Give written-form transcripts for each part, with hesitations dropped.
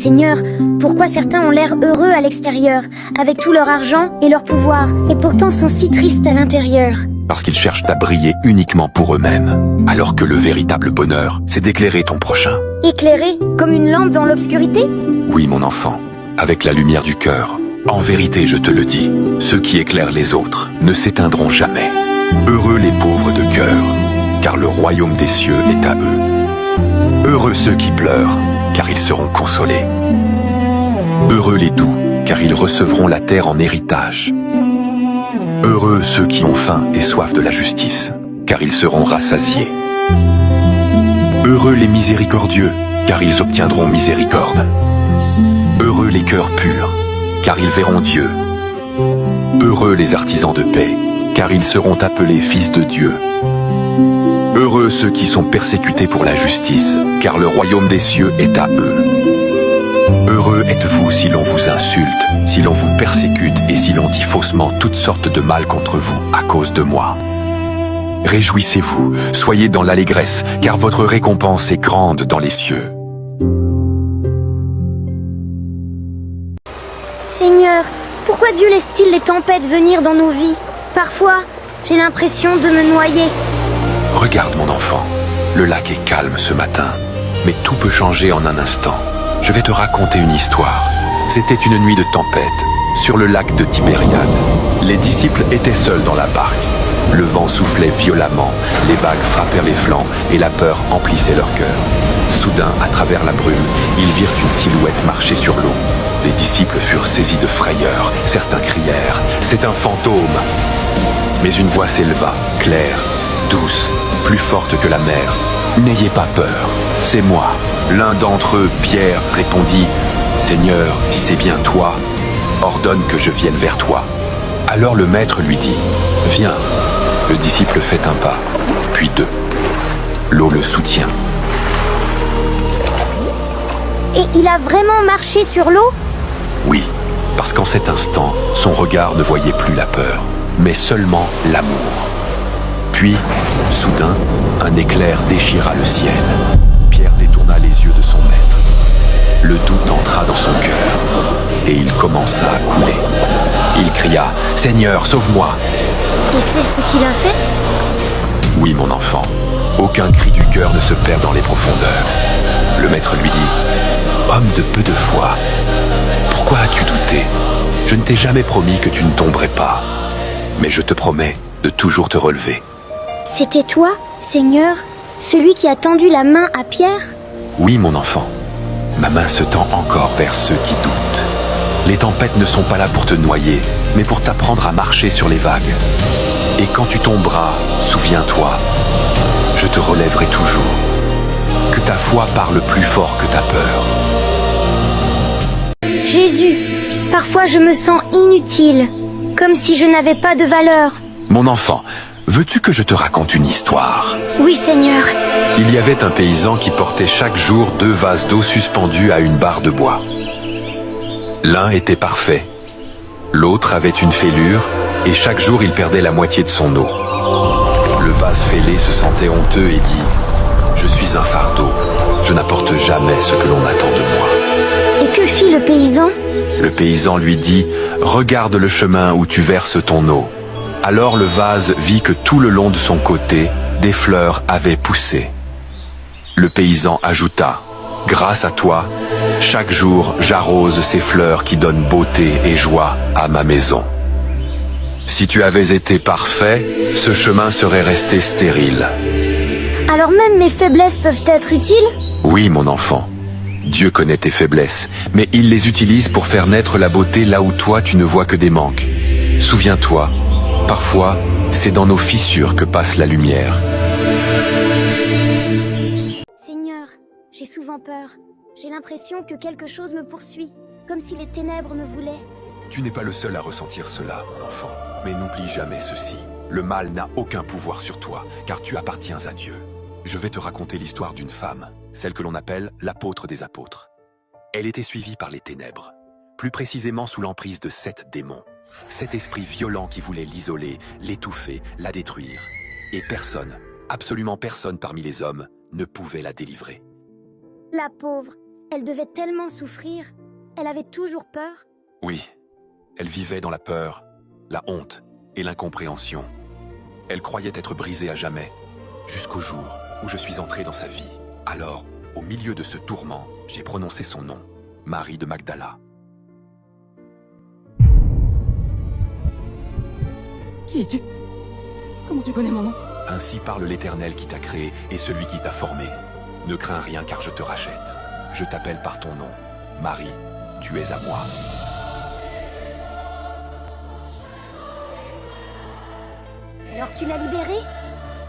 Seigneur, pourquoi certains ont l'air heureux à l'extérieur, avec tout leur argent et leur pouvoir, et pourtant sont si tristes à l'intérieur? Parce qu'ils cherchent à briller uniquement pour eux-mêmes, alors que le véritable bonheur, c'est d'éclairer ton prochain. Éclairés, comme une lampe dans l'obscurité? Oui, mon enfant, avec la lumière du cœur. En vérité, je te le dis, ceux qui éclairent les autres ne s'éteindront jamais. Heureux les pauvres de cœur, car le royaume des cieux est à eux. Heureux ceux qui pleurent, car ils seront consolés. Heureux les doux, car ils recevront la terre en héritage. Heureux ceux qui ont faim et soif de la justice, car ils seront rassasiés. Heureux les miséricordieux, car ils obtiendront miséricorde. Heureux les cœurs purs, car ils verront Dieu. Heureux les artisans de paix, car ils seront appelés fils de Dieu. Heureux ceux qui sont persécutés pour la justice, car le royaume des cieux est à eux. Heureux êtes-vous si l'on vous insulte, si l'on vous persécute et si l'on dit faussement toutes sortes de mal contre vous à cause de moi. Réjouissez-vous, soyez dans l'allégresse, car votre récompense est grande dans les cieux. Seigneur, pourquoi Dieu laisse-t-il les tempêtes venir dans nos vies? Parfois, j'ai l'impression de me noyer. Regarde mon enfant, le lac est calme ce matin, mais tout peut changer en un instant. Je vais te raconter une histoire. C'était une nuit de tempête, sur le lac de Tibériade. Les disciples étaient seuls dans la barque. Le vent soufflait violemment, les vagues frappèrent les flancs et la peur emplissait leur cœur. Soudain, à travers la brume, ils virent une silhouette marcher sur l'eau. Les disciples furent saisis de frayeur. Certains crièrent « C'est un fantôme !» Mais une voix s'éleva, claire, douce, plus forte que la mer. « N'ayez pas peur, c'est moi. » L'un d'entre eux, Pierre, répondit « Seigneur, si c'est bien toi, ordonne que je vienne vers toi. » Alors le maître lui dit « Viens. » Le disciple fait un pas, puis deux. L'eau le soutient. Et il a vraiment marché sur l'eau? Oui, parce qu'en cet instant, son regard ne voyait plus la peur, mais seulement l'amour. Puis, soudain, un éclair déchira le ciel. Pierre détourna les yeux de son maître. Le doute entra dans son cœur, et il commença à couler. Il cria « Seigneur, sauve-moi !» Et c'est ce qu'il a fait? Oui, mon enfant, aucun cri du cœur ne se perd dans les profondeurs. Le maître lui dit « Homme de peu de foi, pourquoi as-tu douté? Je ne t'ai jamais promis que tu ne tomberais pas, mais je te promets de toujours te relever. » C'était toi, Seigneur, celui qui a tendu la main à Pierre? Oui, mon enfant, ma main se tend encore vers ceux qui doutent. Les tempêtes ne sont pas là pour te noyer, mais pour t'apprendre à marcher sur les vagues. Et quand tu tomberas, souviens-toi, je te relèverai toujours. Que ta foi parle plus fort que ta peur. Jésus, parfois je me sens inutile, comme si je n'avais pas de valeur. Mon enfant, veux-tu que je te raconte une histoire? Oui, Seigneur. Il y avait un paysan qui portait chaque jour 2 vases d'eau suspendus à une barre de bois. L'un était parfait, l'autre avait une fêlure, et chaque jour il perdait la moitié de son eau. Le vase fêlé se sentait honteux et dit « Je suis un fardeau, je n'apporte jamais ce que l'on attend de moi. » Et que fit le paysan? Le paysan lui dit « Regarde le chemin où tu verses ton eau. » Alors le vase vit que tout le long de son côté, des fleurs avaient poussé. Le paysan ajouta « Grâce à toi, chaque jour j'arrose ces fleurs qui donnent beauté et joie à ma maison. Si tu avais été parfait, ce chemin serait resté stérile. » Alors même mes faiblesses peuvent être utiles? Oui, mon enfant. Dieu connaît tes faiblesses, mais il les utilise pour faire naître la beauté là où toi tu ne vois que des manques. Souviens-toi, parfois, c'est dans nos fissures que passe la lumière. Seigneur, j'ai souvent peur. J'ai l'impression que quelque chose me poursuit, comme si les ténèbres me voulaient. Tu n'es pas le seul à ressentir cela, mon enfant. Mais n'oublie jamais ceci. Le mal n'a aucun pouvoir sur toi, car tu appartiens à Dieu. Je vais te raconter l'histoire d'une femme, celle que l'on appelle l'apôtre des apôtres. Elle était suivie par les ténèbres, plus précisément sous l'emprise de 7 démons. 7 esprits violents qui voulaient l'isoler, l'étouffer, la détruire. Et personne, absolument personne parmi les hommes, ne pouvait la délivrer. La pauvre, Elle devait tellement souffrir. Elle avait toujours peur. Oui, elle vivait dans la peur, la honte et l'incompréhension. Elle croyait être brisée à jamais, jusqu'au jour où je suis entré dans sa vie. Alors, au milieu de ce tourment, j'ai prononcé son nom, Marie de Magdala. Qui es-tu? Comment tu connais mon nom? Ainsi parle l'Éternel qui t'a créé et celui qui t'a formé. Ne crains rien car je te rachète. Je t'appelle par ton nom. Marie, tu es à moi. Alors tu l'as libérée?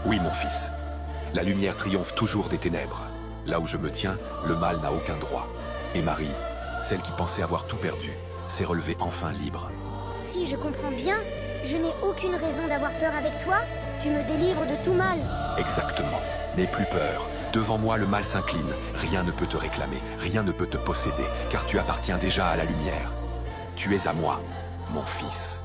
Oui, mon fils. La lumière triomphe toujours des ténèbres. Là où je me tiens, le mal n'a aucun droit. Et Marie, celle qui pensait avoir tout perdu, s'est relevée enfin libre. Si je comprends bien, je n'ai aucune raison d'avoir peur avec toi. Tu me délivres de tout mal. Exactement. N'aie plus peur. Devant moi, le mal s'incline. Rien ne peut te réclamer, rien ne peut te posséder, car tu appartiens déjà à la lumière. Tu es à moi, mon fils.